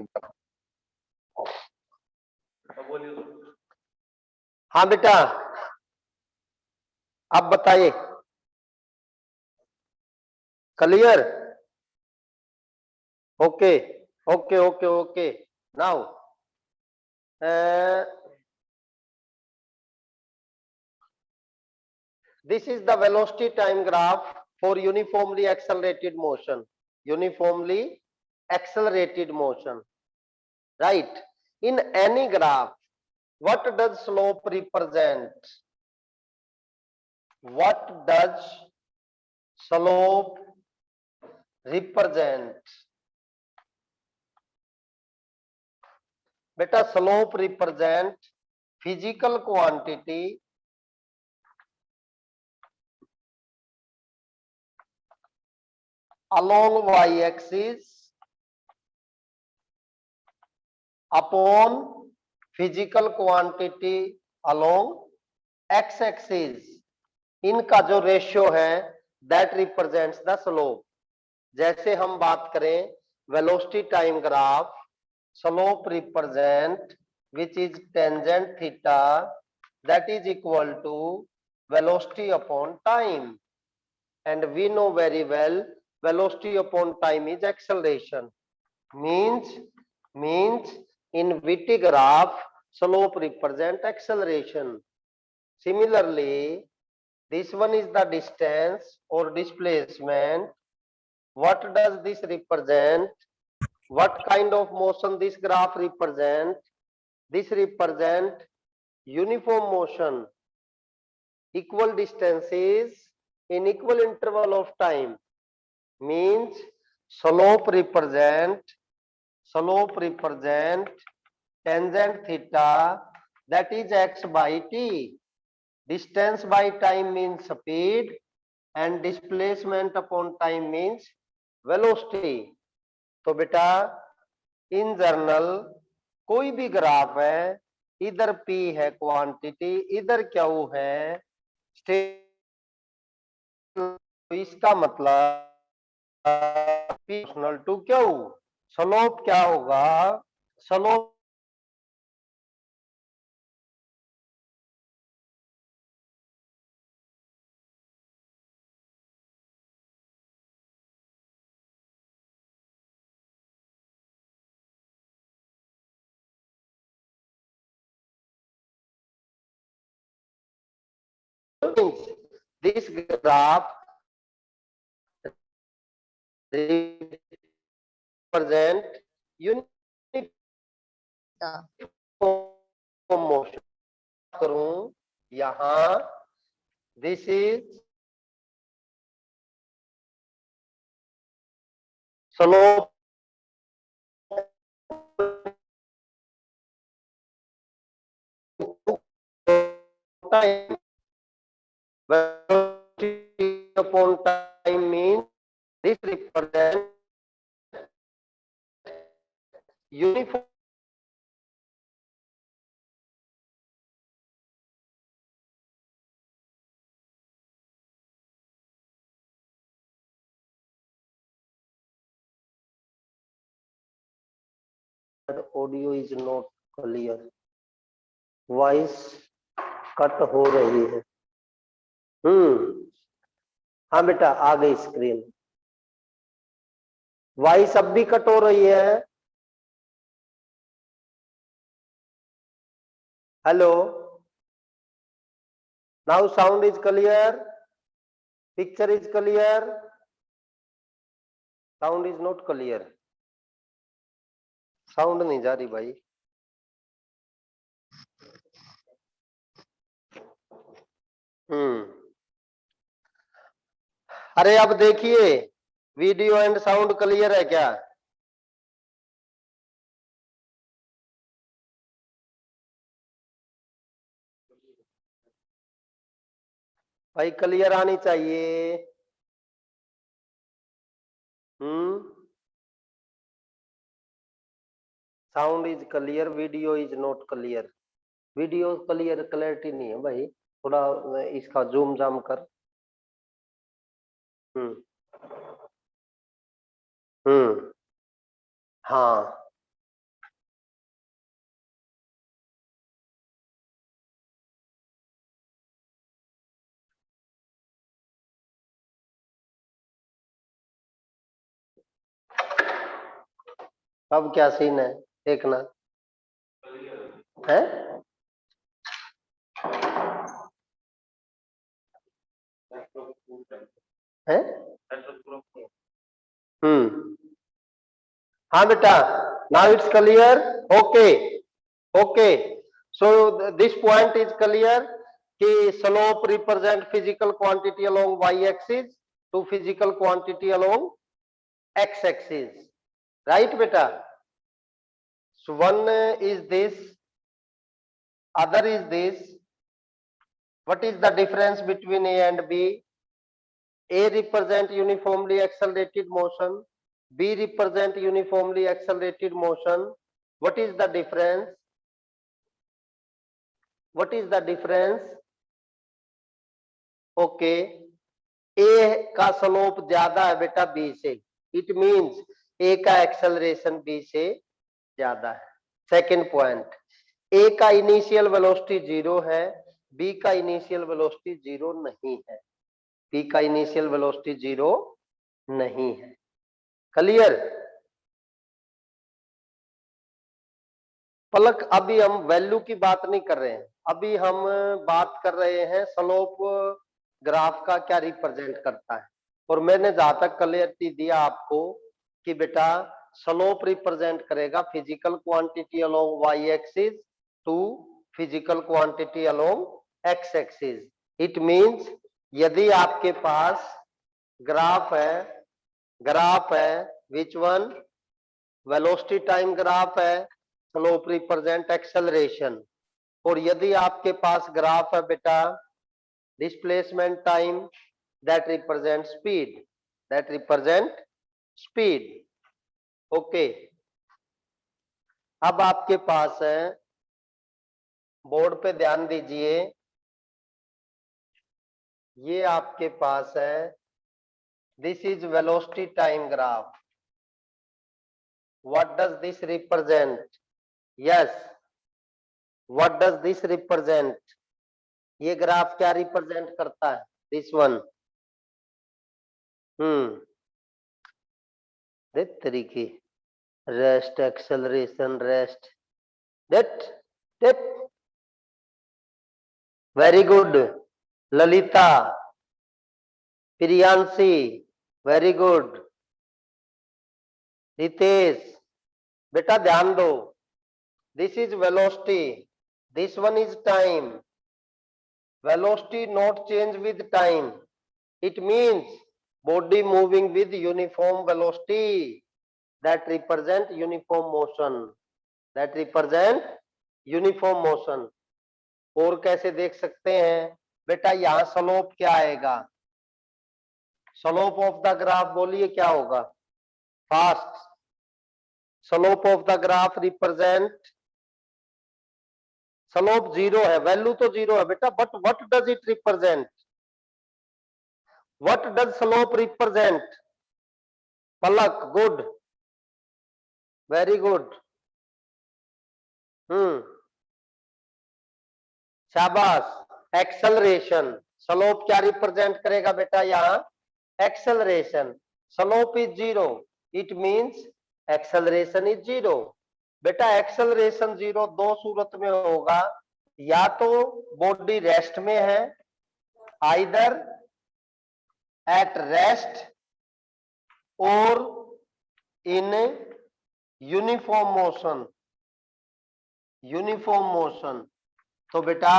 एक बार। हाँ बेटा, आप बताइए। Clear? Okay okay okay okay. Now this is the velocity time graph for uniformly accelerated motion. Uniformly accelerated motion, right? In any graph, what does slope represent? What does slope represent? Beta, slope represent physical quantity along y-axis upon physical quantity along x-axis. इनका जो ratio है that represents the slope. जैसे हम बात करें velocity time graph, slope represent which is tangent theta that is equal to velocity upon time, and we know very well velocity upon time is acceleration. Means in VT graph slope represent acceleration. Similarly, this one is the distance or displacement. What does this represent? What kind of motion this graph represent? This represent uniform motion, equal distances in equal interval of time. Means slope represent tangent theta, that is x by t. Distance by time means speed and displacement upon time means velocity. तो बेटा in general कोई भी graph है, इधर p है quantity, इधर Q है state, तो इसका मतलब प्रोपोर्शनल टू क्यू। स्लोप क्या होगा? Slope this graph represent uniform motion. करूं यहां, this is slope time, velocity upon time means this represent uniform audio is not clear, voice cut हो रही है। हाँ बेटा आ गई स्क्रीन, वॉइस अब भी कट हो रही है। Hello, now sound is clear, picture is clear, sound is not clear, sound नहीं जा रही भाई। अरे अब देखिए वीडियो एंड साउंड क्लियर है क्या? भाई क्लियर आनी चाहिए। Sound is clear, video is not clear. Video clear, clarity नहीं है भाई, थोड़ा इसका जूम जाम कर। हम्म। हाँ अब क्या सीन है देखना है। है हाँ बेटा, now it's clear. Okay okay, so this point is clear कि slope represent physical quantity along Y axis to physical quantity along x axis, right बेटा। So one is this, other is this. What is the difference between A and B? A represent uniformly accelerated motion, B represent uniformly accelerated motion. What is the difference? What is the difference? Okay, A का slope ज्यादा है बेटा B से, it means A का acceleration B से ज्यादा है। Second point, ए का इनिशियल वेलोसिटी 0 है, बी का इनिशियल वेलोसिटी 0 नहीं है, बी का इनिशियल वेलोसिटी 0 नहीं है। क्लियर? पलक अभी हम वैल्यू की बात नहीं कर रहे हैं, अभी हम बात कर रहे हैं स्लोप ग्राफ का क्या रिप्रेजेंट करता है। और मैंने जहां तक क्लियरिटी दिया आपको कि बेटा स्लोप रिप्रेजेंट करेगा physical quantity along Y axis to physical quantity along x axis. It means यदि आपके पास ग्राफ है which one, velocity time graph है, स्लोप रिप्रेजेंट एक्सेलरेशन। और यदि आपके पास ग्राफ है बेटा displacement time, that represent speed, that represent speed. Okay, अब आपके पास है, बोर्ड पे ध्यान दीजिए, ये आपके पास है, this is velocity time graph. What does this represent? Yes, what does this represent? ये ग्राफ क्या रिप्रेजेंट करता है? This one. देख तरीके, rest acceleration rest, that very good Lalita, Priyanshi very good, Ritesh बेटा ध्यान दो, this is velocity, this one is time. Velocity not change with time, it means body moving with uniform velocity, that represent uniform motion, that represent uniform motion। और कैसे देख सकते हैं बेटा, यहां स्लोप क्या आएगा? स्लोप ऑफ द ग्राफ बोलिए क्या होगा? Fast, slope of the graph represent, slope 0 है, वैल्यू तो 0 है बेटा, but what does it represent? What does slope represent? Palak good, very good, शाबाश। एक्सेलरेशन, स्लोप क्या रिप्रेजेंट करेगा बेटा? यहाँ acceleration, slope is 0, it means acceleration is 0। बेटा एक्सेलरेशन 0 दो सूरत में होगा, या तो बॉडी रेस्ट में है, आइदर एट रेस्ट और in uniform motion, uniform motion. तो बेटा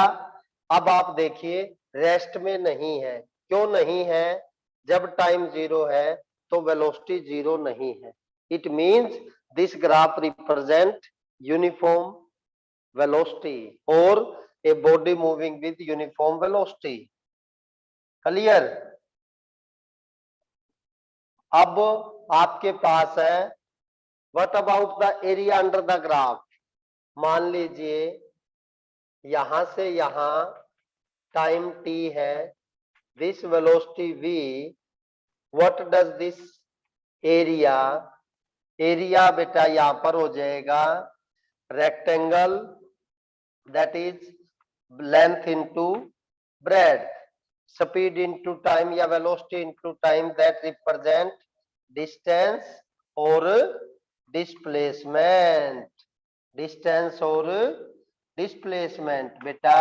अब आप देखिए रेस्ट में नहीं है, क्यों नहीं है? जब टाइम 0 है तो वेलोसिटी 0 नहीं है, it means this graph represent uniform velocity और a body moving with uniform velocity. Clear? अब आपके पास है, what about the area under the graph? मान लीजिए यहां से यहां टाइम t है, this velocity v, what does this area? Area बेटा यहां पर हो जाएगा rectangle, that is length into breadth, speed into time या velocity into time, that represent distance और डिस्प्लेसमेंट, डिस्टेंस और डिस्प्लेसमेंट। बेटा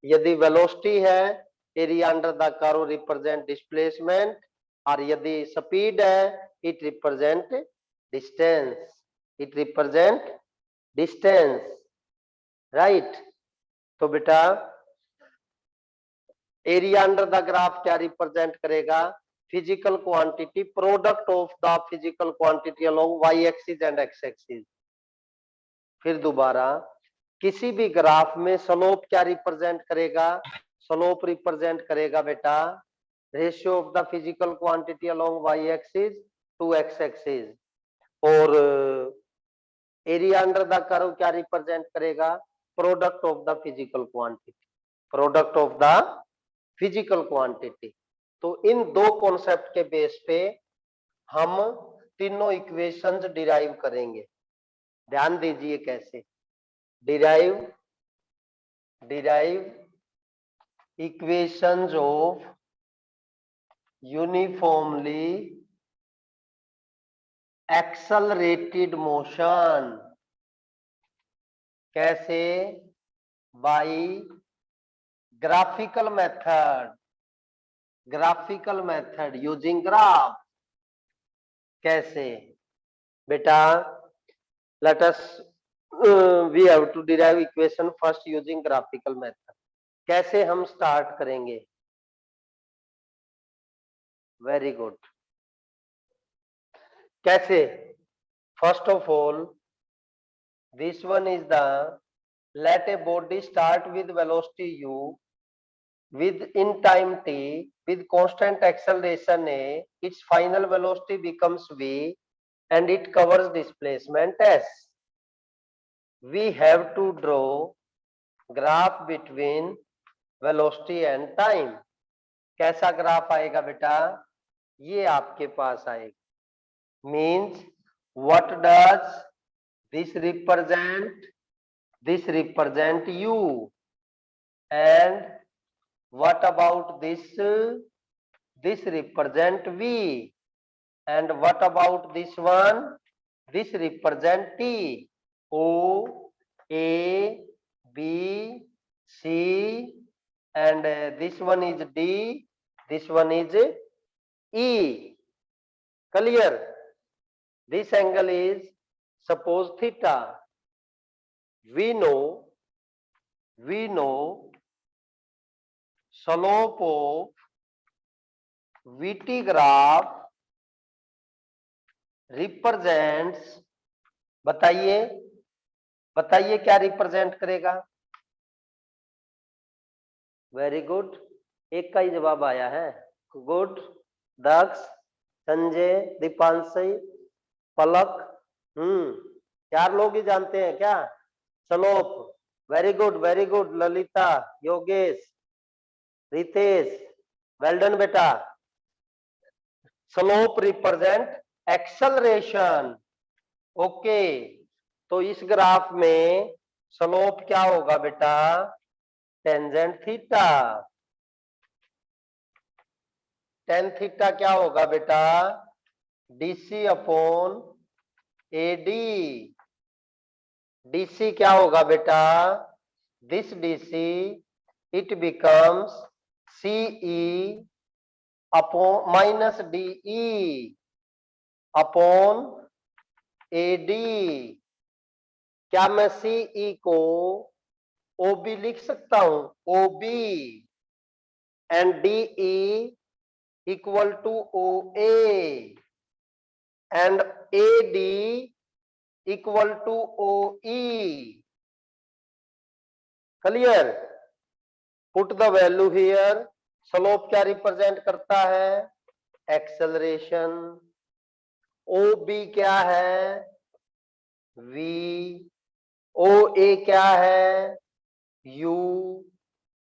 यदि वेलोसिटी है, area under the curve represent displacement, और यदि स्पीड है, it represent distance, it represent distance, right. तो बेटा एरिया अंडर द ग्राफ क्या रिप्रेजेंट करेगा? Physical quantity, product of the physical quantity along Y axis and x axis. फिर दोबारा, किसी भी ग्राफ में स्लोप क्या रिप्रेजेंट करेगा? स्लोप रिप्रेजेंट करेगा बेटा ratio of the physical quantity along Y axis to x axis. और एरिया अंडर द कर्व क्या रिप्रेजेंट करेगा? Product of the physical quantity, product of the physical quantity. तो इन दो कॉन्सेप्ट के बेस पे हम तीनों इक्वेशंस डिराइव करेंगे। ध्यान दीजिए कैसे derive equations of uniformly accelerated motion. कैसे? By graphical method using graph. कैसे बेटा? Let us we have to derive equation first using graphical method. कैसे हम स्टार्ट करेंगे? Very good. कैसे? First of all, this one is the, let a body start with velocity u with in time t with constant acceleration a, its final velocity becomes v and it covers displacement s. We have to draw graph between velocity and time. कैसा graph आएगा बेटा? ये आपके पास आएगा। Means what does this represent? This represent u, and what about this? This represent v, and what about this one? This represent t. O, a, b, c, and this one is d, this one is e. Clear? This angle is, suppose theta. We know slope of VT graph represents, बताइए क्या represent करेगा? Very good, एक का ही जवाब आया है। Good. Daksh, Sanjay, Deepanshi, Palak, 4 लोग ही जानते हैं क्या slope? Very good. Lalita, Yogesh, Ritesh, well done बेटा। Slope represent acceleration. ओके, तो इस ग्राफ में स्लोप क्या होगा बेटा? Tangent theta. टेन थीटा क्या होगा बेटा? DC upon AD. डीसी क्या होगा बेटा? This DC it becomes CE upon minus DE upon AD. क्या मैं सीई को ओबी लिख सकता हूं? OB and DE equal to O A and AD equal to OE. Clear? Put the value here. Slope क्या रिप्रेजेंट करता है? Acceleration. OB क्या है? V। OA क्या है? U।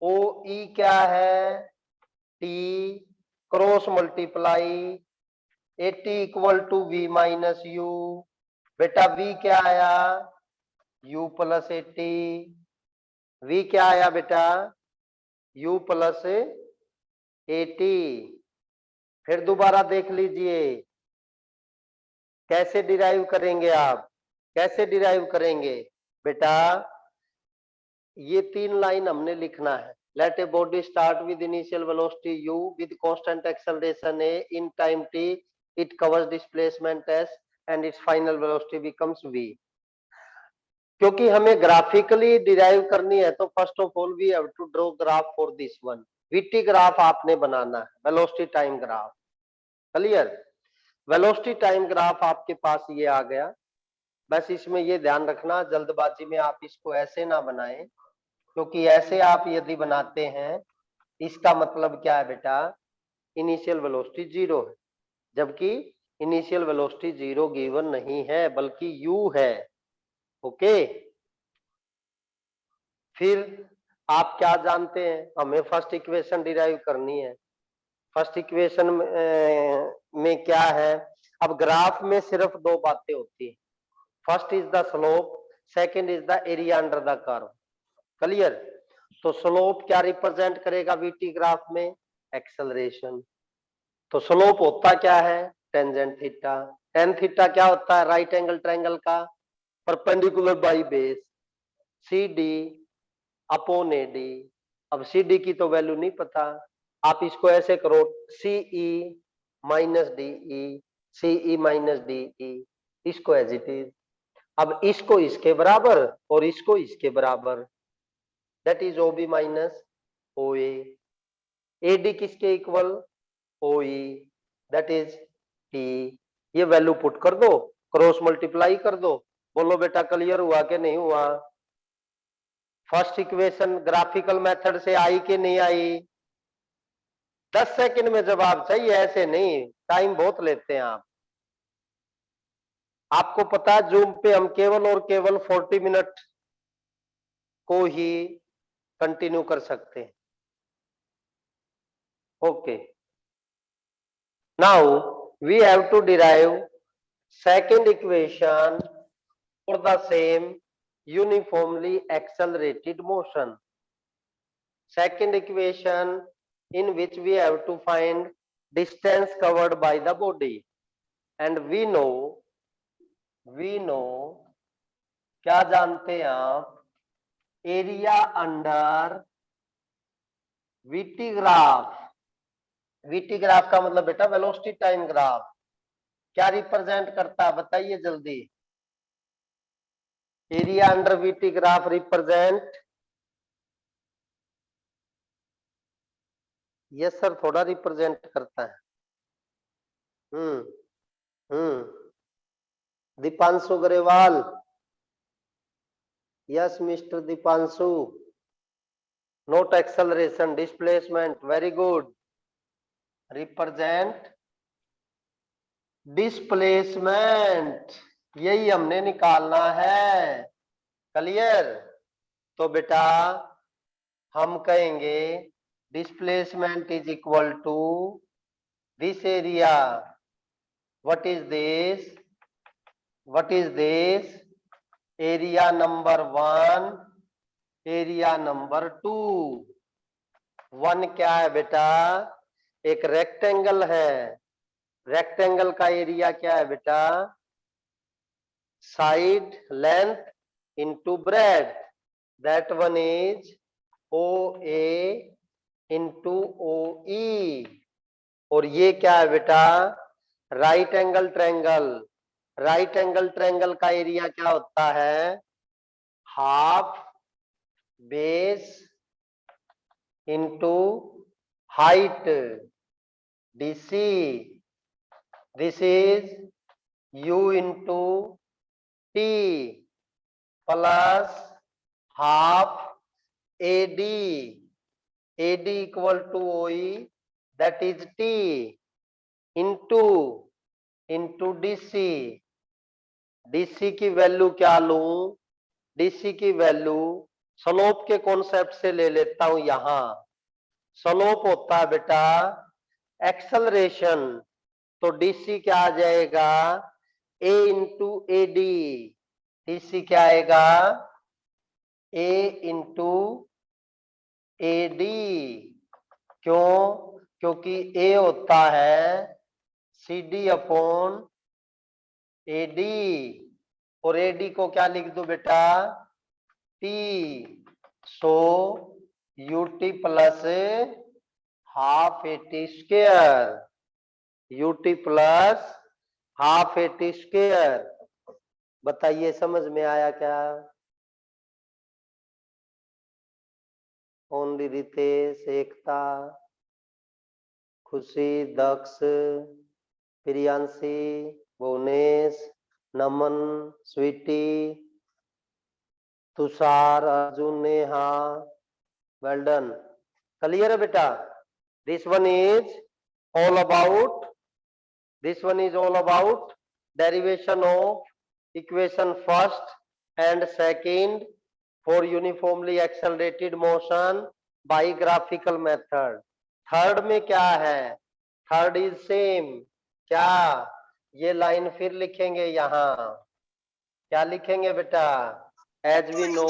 OE क्या है? T। Cross multiply AT equal to V minus U। बेटा V क्या आया? U plus AT। V क्या आया बेटा? U plus AT। फिर दोबारा देख लीजिए, कैसे डिराइव करेंगे आप, कैसे डिराइव करेंगे बेटा, ये 3 लाइन हमने लिखना है। Let a body start with initial velocity u with constant acceleration a in time t, it covers displacement s and its final velocity becomes v। क्योंकि हमें ग्राफिकली डिराइव करनी है तो first of all we have to draw graph for this one. VT graph आपने बनाना है, velocity time graph. Clear? Velocity time graph आपके पास ये आ गया। बस इसमें ये ध्यान रखना, जल्दबाजी में आप इसको ऐसे ना बनाएं, क्योंकि ऐसे आप यदि बनाते हैं इसका मतलब क्या है बेटा, इनिशियल वेलोसिटी 0 है, जबकि इनिशियल वेलोसिटी 0 गिवन नहीं है बल्कि u है। ओके, फिर आप क्या जानते हैं, हमें फर्स्ट इक्वेशन डिराइव करनी है। फर्स्ट इक्वेशन में क्या है, अब ग्राफ में सिर्फ 2 बातें होती है, first is the slope, second is the area under the curve. Clear? तो स्लोप क्या रिप्रेजेंट करेगा वीटी ग्राफ में, एक्सेलरेशन। तो स्लोप होता क्या है, टेंजेंट थीटा। टेन थीटा क्या होता है, राइट एंगल ट्रायंगल का perpendicular by base, C D upon A D. अब सी डी की तो वैल्यू नहीं पता, आप इसको ऐसे करो, CE minus DE, CE minus DE, इसको एज इट इज। अब इसको इसके बराबर और इसको इसके बराबर, that is O B minus O A D किसके equal, O E, that is T. ये वैल्यू पुट कर दो, क्रॉस मल्टीप्लाई कर दो। बोलो बेटा क्लियर हुआ कि नहीं हुआ? फर्स्ट इक्वेशन ग्राफिकल मेथड से आई कि नहीं आई? 10 सेकंड में जवाब चाहिए, ऐसे नहीं, टाइम बहुत लेते हैं आप। आपको पता है जूम पे हम केवल और केवल 40 मिनट को ही कंटिन्यू कर सकते हैं। Okay, now we have to derive second equation for the same uniformly accelerated motion. Second equation in which we have to find distance covered by the body, and we know क्या जानते हैं आप, area under VT graph. VT graph का मतलब बेटा velocity time graph, क्या represent करता है बताइए जल्दी। Area under VT graph represent, yes sir, थोड़ा रिप्रेजेंट करता है। Deepanshu Grewal, yes mister Deepanshu, not acceleration displacement, very good. Represent displacement, यही हमने निकालना है। क्लियर? तो बेटा हम कहेंगे displacement is equal to this area, what is this, what is this, area number 1, area number 2। 1 क्या है बेटा, एक रेक्टेंगल है, रेक्टेंगल का एरिया क्या है बेटा, side length into breadth, that one is O A into O E. और ये क्या है बेटा, right angle triangle. Right angle triangle का एरिया क्या होता है, half base into height, DC, this is u into T plus half AD, AD equal to OE, that is T into DC. DC की वैल्यू क्या लूं, DC की value slope के concept से ले लेता हूं। यहां स्लोप होता है बेटा एक्सेलरेशन, तो डीसी क्या आ जाएगा, ए इंटू ए डी। डीसी क्या आएगा, ए इंटू ए डी। क्यों? क्योंकि ए होता है सी डी अपॉन एडी, और एडी को क्या लिख दो बेटा, T, so UT plus half eighty square, UT plus half eighty square. बताइए समझ में आया क्या? Only Ritesh, Ekta, Khushi, Daksh, Priyanshi, Bhuvnesh, Naman, Sweety, Tushar, Arjun, Neha, well done. Clear है बेटा? This one is all about, this one is all about derivation of equation first and second for uniformly accelerated motion bye graphical method. Third में क्या है? Third is same. क्या? ये line फिर लिखेंगे यहाँ। क्या लिखेंगे बेटा? As we know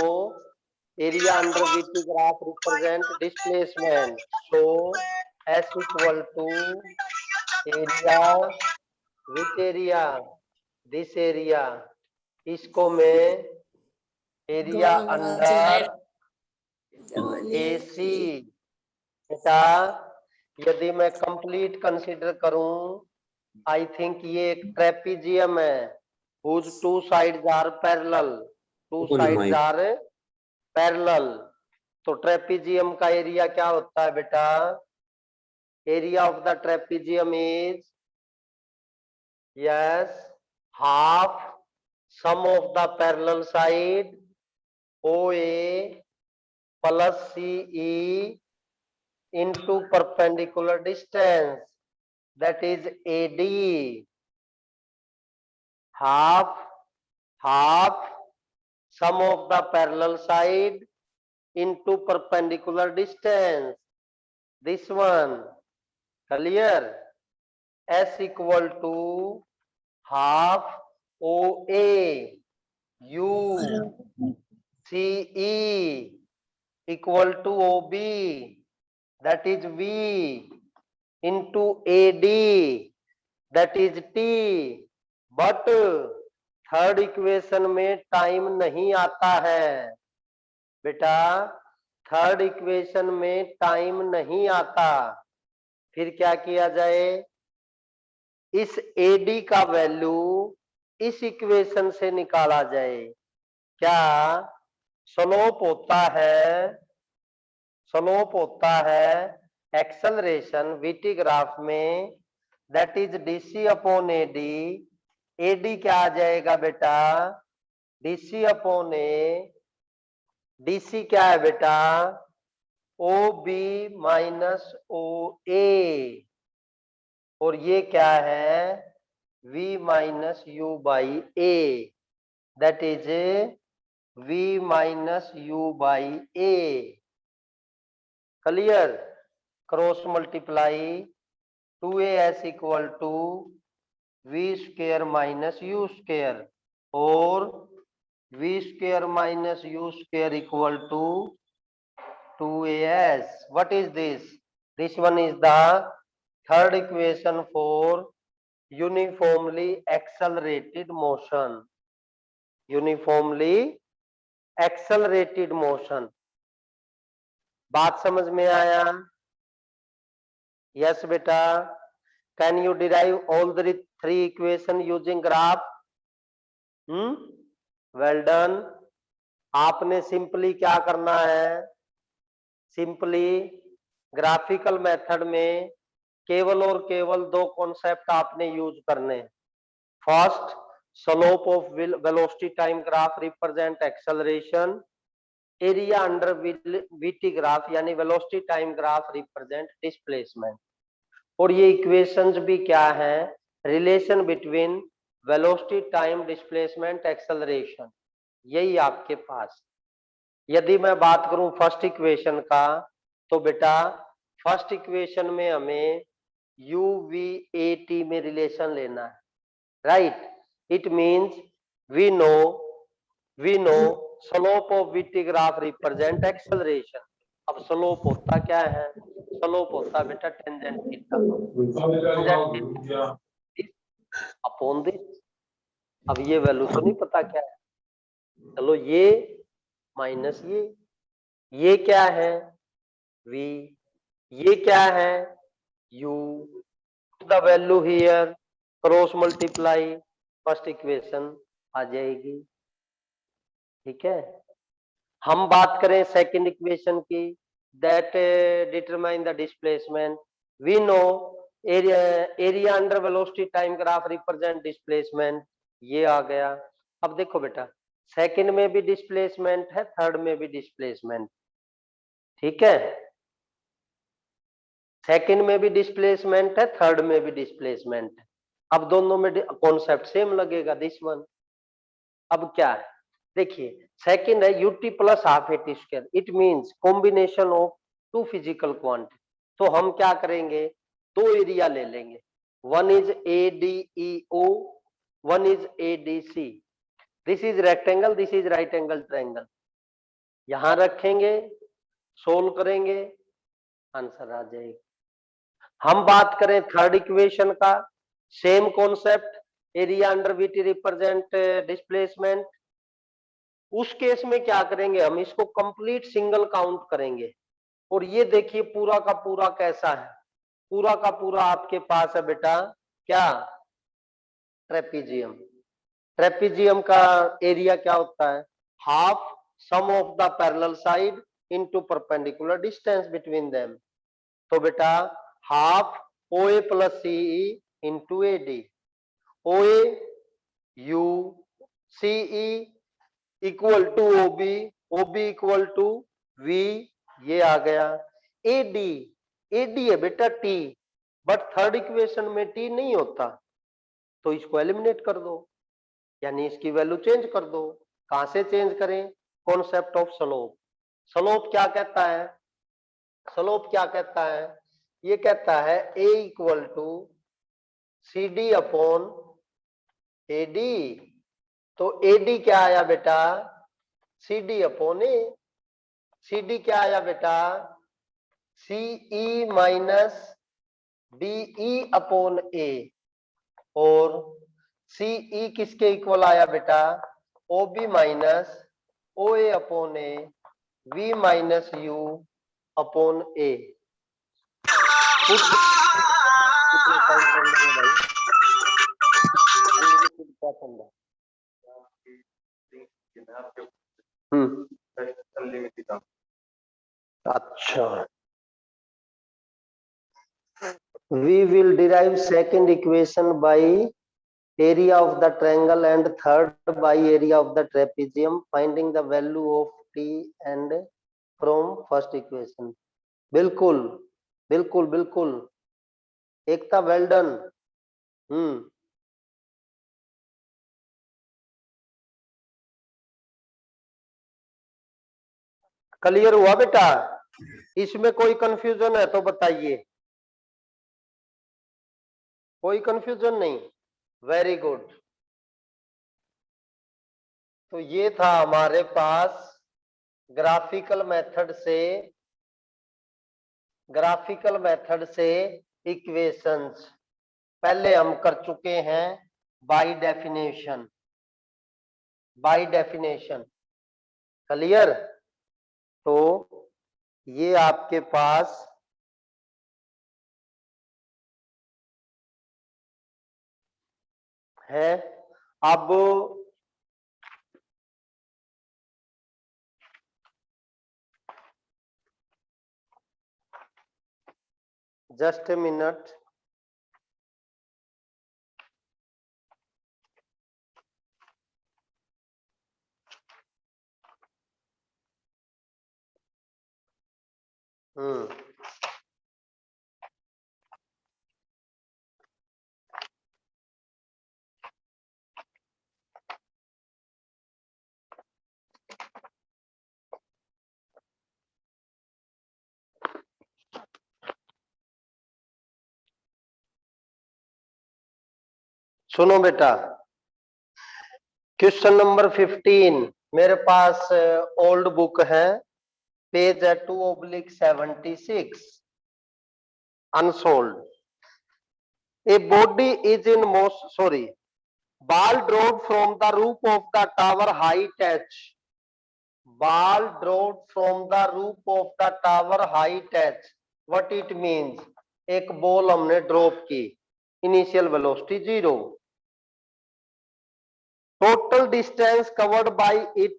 area under VT graph represent displacement, so S equal to area with area, this area, इसको मैं एरिया अंडर AC। बेटा यदि मैं कंप्लीट कंसीडर करूं, आई थिंक ये एक ट्रेपीजियम है whose two sides are parallel, two sides are parallel। तो ट्रेपीजियम का एरिया क्या होता है बेटा? Area of the trapezium is, yes, half sum of the parallel side OA plus CE into perpendicular distance, that is AD, half sum of the parallel side into perpendicular distance, this one, clear? S equal to half OA U CE equal to OB, that is V into AD, that is T। But third equation में time नहीं आता है बेटा, third equation में time नहीं आता। फिर क्या किया जाए? इस AD का वैल्यू इस इक्वेशन से निकाला जाए। क्या? स्लोप होता है एक्सेलरेशन VT ग्राफ में, that is DC upon AD। AD क्या आ जाएगा बेटा? DC upon A। DC क्या है बेटा? OB माइनस OA, और ये क्या है? V minus U by A, that is V minus U by A। Clear? Cross multiply 2AS equal to V square minus U square, और V square minus U square equal to 2AS। What is this? This one is the third equation for uniformly accelerated motion, uniformly accelerated motion। बात समझ में आया? Yes बेटा। Can you derive all the three equation using graph? Well done. आपने simply क्या करना है? Simply graphical method में केवल और केवल दो कॉन्सेप्ट आपने यूज करने। First, slope of velocity time graph represent acceleration, area under VT graph यानी velocity time graph represent displacement. और ये इक्वेशंस भी क्या है? Relation between velocity time displacement acceleration, यही आपके पास। यदि मैं बात करूं फर्स्ट इक्वेशन का, तो बेटा फर्स्ट इक्वेशन में हमें UVAT में रिलेशन लेना है, right? It means we know slope of VT graph represent acceleration. अब स्लोप होता क्या है? स्लोप होता बेटा टेंजेंट थीटा अपॉन दिस। अब ये वैल्यू तो नहीं पता क्या है, चलो ये माइनस ये क्या है v, ये क्या है u, the value here, cross multiply, first equation आ जाएगी। ठीक है, हम बात करें सेकंड इक्वेशन की, that determine the displacement, we know area under velocity time graph represent displacement, ये आ गया। अब देखो बेटा, सेकंड में भी डिस्प्लेसमेंट है, थर्ड में भी डिस्प्लेसमेंट, ठीक है, सेकंड में भी डिस्प्लेसमेंट है, थर्ड में भी डिस्प्लेसमेंट है। अब दोनों में कॉन्सेप्ट सेम लगेगा, दिस वन। अब क्या है, देखिए सेकंड है ut plus half eighty square, it means combination of two physical quantity. तो हम क्या करेंगे, दो एरिया ले लेंगे, one is ADEO, one is ADC, this is rectangle, this is right angle triangle, यहां रखेंगे, सोल्व करेंगे, आंसर आ जाएगा। हम बात करें थर्ड इक्वेशन का, same concept, area under VT represent displacement. उस केस में क्या करेंगे, हम इसको कंप्लीट सिंगल काउंट करेंगे। और ये देखिए पूरा का पूरा कैसा है, पूरा का पूरा आपके पास है बेटा क्या, ट्रेपीजियम। ट्रेपीजियम का एरिया क्या होता है, half sum of the parallel side into perpendicular distance between them. तो बेटा half OA plus CE into AD, OA U CE equal to OB, OB equal to V, ये आ गया। AD, AD है बेटा T, बट थर्ड इक्वेशन में T नहीं होता, तो इसको एलिमिनेट कर दो, यानी इसकी वैल्यू चेंज कर दो। कहां से चेंज करें, कॉन्सेप्ट ऑफ स्लोप। स्लोप क्या कहता है, स्लोप क्या कहता है, ये कहता है A equal to CD upon AD। तो AD क्या आया बेटा, CD अपॉन A। CD क्या आया बेटा, CE minus BE upon A, और CE किसके इक्वल आया बेटा, OB minus OA upon A, V minus U upon A। कितने टाइम करना है भाई, क्या करना है? अच्छा, we will derive second equation by area of the triangle and third by area of the trapezium, finding the value of T and from first equation। बिल्कुल बिल्कुल बिल्कुल, एकता वेल डन। क्लियर हुआ बेटा, इसमें कोई कंफ्यूजन है तो बताइए, कोई कंफ्यूजन नहीं, वेरी गुड। तो ये था हमारे पास ग्राफिकल मेथड से इक्वेशंस। पहले हम कर चुके हैं बाय डेफिनेशन, क्लियर। तो ये आपके पास है। अब जस्ट ए मिनट, सुनो बेटा, क्वेश्चन नंबर 15 मेरे पास ओल्ड बुक है, पेज है 2/76, unsold. A body is in motion, sorry, ball dropped from the roof of the tower height h. Ball dropped from the roof of the tower height h. What it means? एक ball हमने drop की, initial velocity 0, total distance covered by it,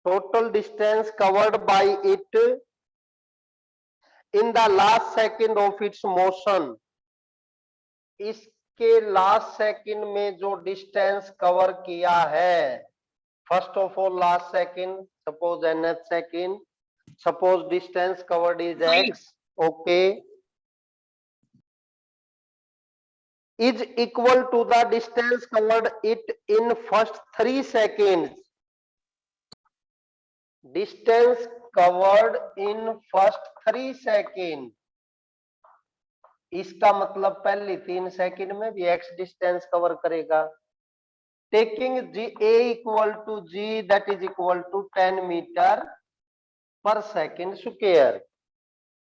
total distance covered by it in the last second of its motion. इसके last second में जो distance cover किया है, first of all last second, suppose nth second, suppose distance covered is x, okay, is equal to the distance covered it in first 3 seconds. Distance covered in first 3 seconds. इसका मतलब पहले 3 second में भी x distance cover करेगा. Taking g a equal to g that is equal to 10 metre per second square.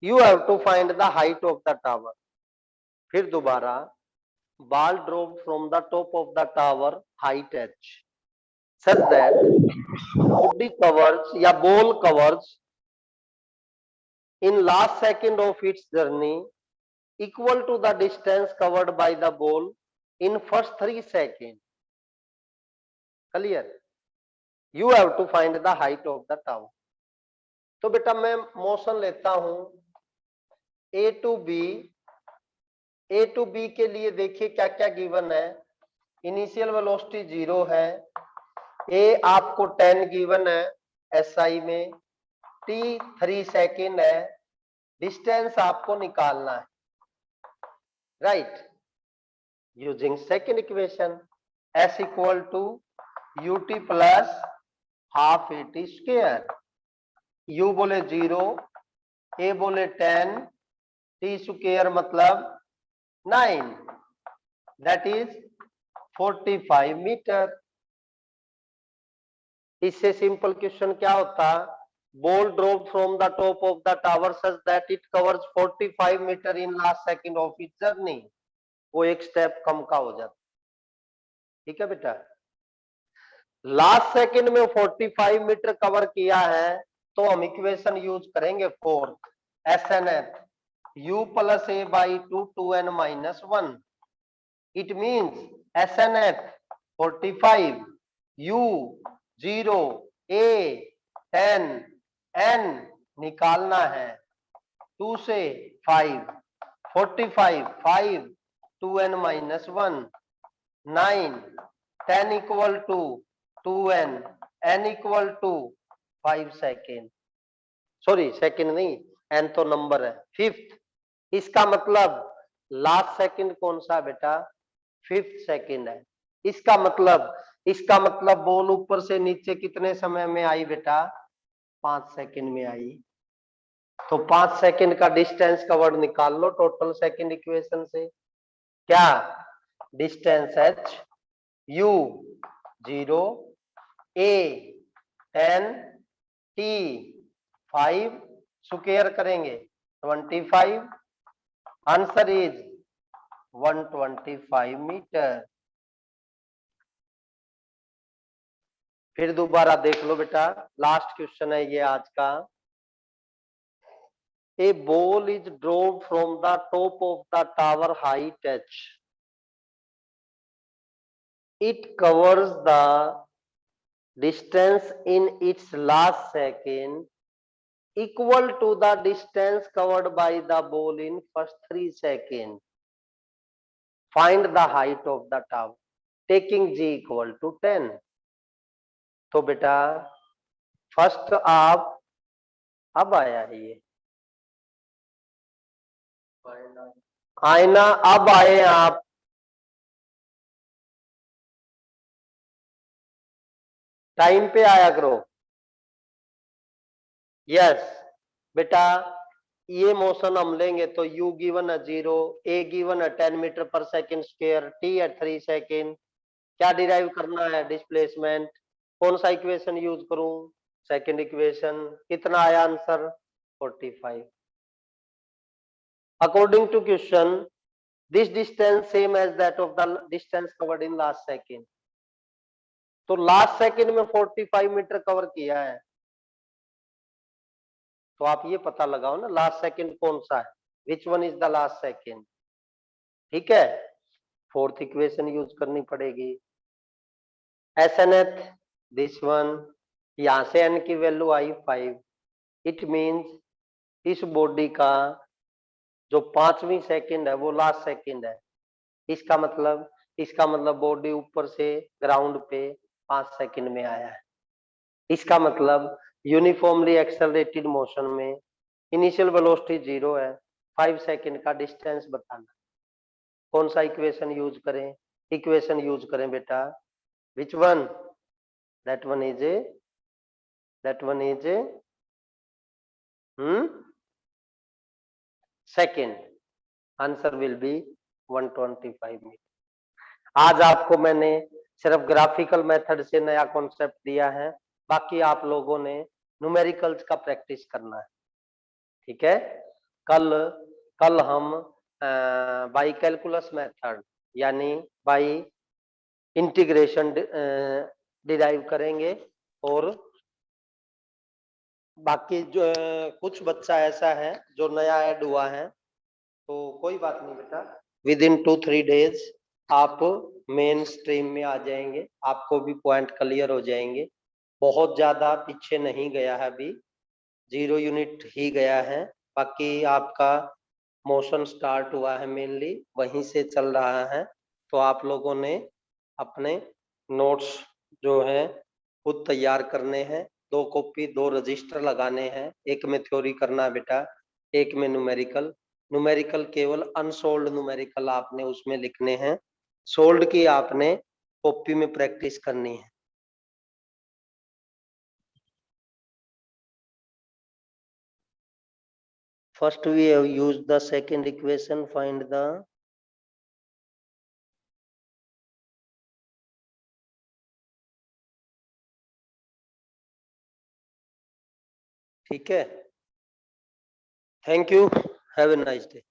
You have to find the height of the tower. फिर दोबारा, ball dropped from the top of the tower height h such that body covers या ball covers in last second of its journey equal to the distance covered by the ball in first 3 seconds. Clear? You have to find the height of the tower. तो बेटा मैं motion लेता हूं A to B. A to B के लिए देखिए क्या क्या गिवन है. इनिशियल वेलोसिटी 0 है, A आपको 10 गिवन है SI में, T 3 सेकेंड है, डिस्टेंस आपको निकालना है, right, using second equation S equal to ut plus half AT square. U बोले 0, A बोले 10, T स्क्वायर मतलब 9, that is 45 मीटर. इससे सिंपल क्वेश्चन क्या होता? Ball drop from the top of the tower such that it covers 45 metre in last second of its journey. वो एक step कम का हो जाता. ठीक है बेटा, लास्ट सेकंड में 45 मीटर कवर किया है तो हम इक्वेशन यूज करेंगे fourth, SNF u plus a by 2 2n minus 1. It means SNF 45, u 0, a 10, n निकालना है 2 से 5, 45 5 2n minus 1 9, 10 equal to 2n, n equal to 5 second, sorry second नहीं, n तो नंबर है, फिफ्थ. इसका मतलब लास्ट सेकंड कौन सा बेटा? फिफ्थ सेकंड है. इसका मतलब बॉल ऊपर से नीचे कितने समय में आई बेटा? 5 सेकंड में आई. तो 5 सेकंड का डिस्टेंस कवर्ड निकाल लो टोटल सेकंड इक्वेशन से. क्या? Distance h, u 0, a 10, t 5, square करेंगे 25. Answer is 125 metre. फिर दोबारा देख लो बेटा, लास्ट क्वेश्चन है ये आज का. A ball is dropped from the top of the tower height h. It covers the distance in its last second equal to the distance covered by the ball in first 3 seconds. Find the height of the tower taking g equal to 10. तो बेटा first आप, अब आया है ये आईना, अब आए आप, टाइम पे आया करो. यस बेटा, ये मोशन हम लेंगे तो u गिवन है 0, a गिवन है 10 metre per second square, t है 3 सेकंड. क्या डिराइव करना है? डिस्प्लेसमेंट. कौन सा इक्वेशन यूज करूं? Second equation. कितना आया answer? 45. According to question this distance same as that of the distance covered in last second. तो लास्ट सेकेंड में 45 मीटर कवर किया है, तो आप ये पता लगाओ ना लास्ट सेकेंड कौन सा है, which one is the last second. ठीक है, फोर्थ इक्वेशन यूज करनी पड़ेगी। एस एन एथ दिस वन, यहां से एन की वैल्यू आई 5, इट मीन्स इस बॉडी का जो 5वीं सेकेंड है वो लास्ट सेकेंड है। इसका मतलब बॉडी ऊपर से ग्राउंड पे 5 सेकेंड में आया है। इसका मतलब यूनिफॉर्मली एक्सेलरेटेड मोशन में इनिशियल वेलोसिटी 0 है, 5 सेकेंड का डिस्टेंस बताना। कौन सा इक्वेशन यूज करें? इक्वेशन यूज करें बेटा, which one? That one is second. Answer will be 125 metre. आज आपको मैंने सिर्फ ग्राफिकल मेथड से नया कॉन्सेप्ट दिया है, बाकी आप लोगों ने न्यूमेरिकल्स का प्रैक्टिस करना है। ठीक है, कल हम बाई कैलकुलस मेथड यानी बाई इंटीग्रेशन डिराइव करेंगे। और बाकी जो कुछ बच्चा ऐसा है जो नया ऐड हुआ है, तो कोई बात नहीं बेटा, विद इन 2-3 डेज आप मेन स्ट्रीम में आ जाएंगे, आपको भी पॉइंट क्लियर हो जाएंगे। बहुत ज्यादा पीछे नहीं गया है, अभी 0 यूनिट ही गया है। बाकी आपका मोशन स्टार्ट हुआ है मेनली वहीं से चल रहा है। तो आप लोगों ने अपने नोट्स जो है खुद तैयार करने हैं, 2 कॉपी 2 रजिस्टर लगाने हैं। एक में थ्योरी करना है बेटा, एक में न्यूमेरिकल केवल अनसोल्ड न्यूमेरिकल आपने उसमें लिखने हैं, सोल्ड की आपने कॉपी में प्रैक्टिस करनी है। First we have used the second equation, find the ठीक है। Thank you, have a nice day.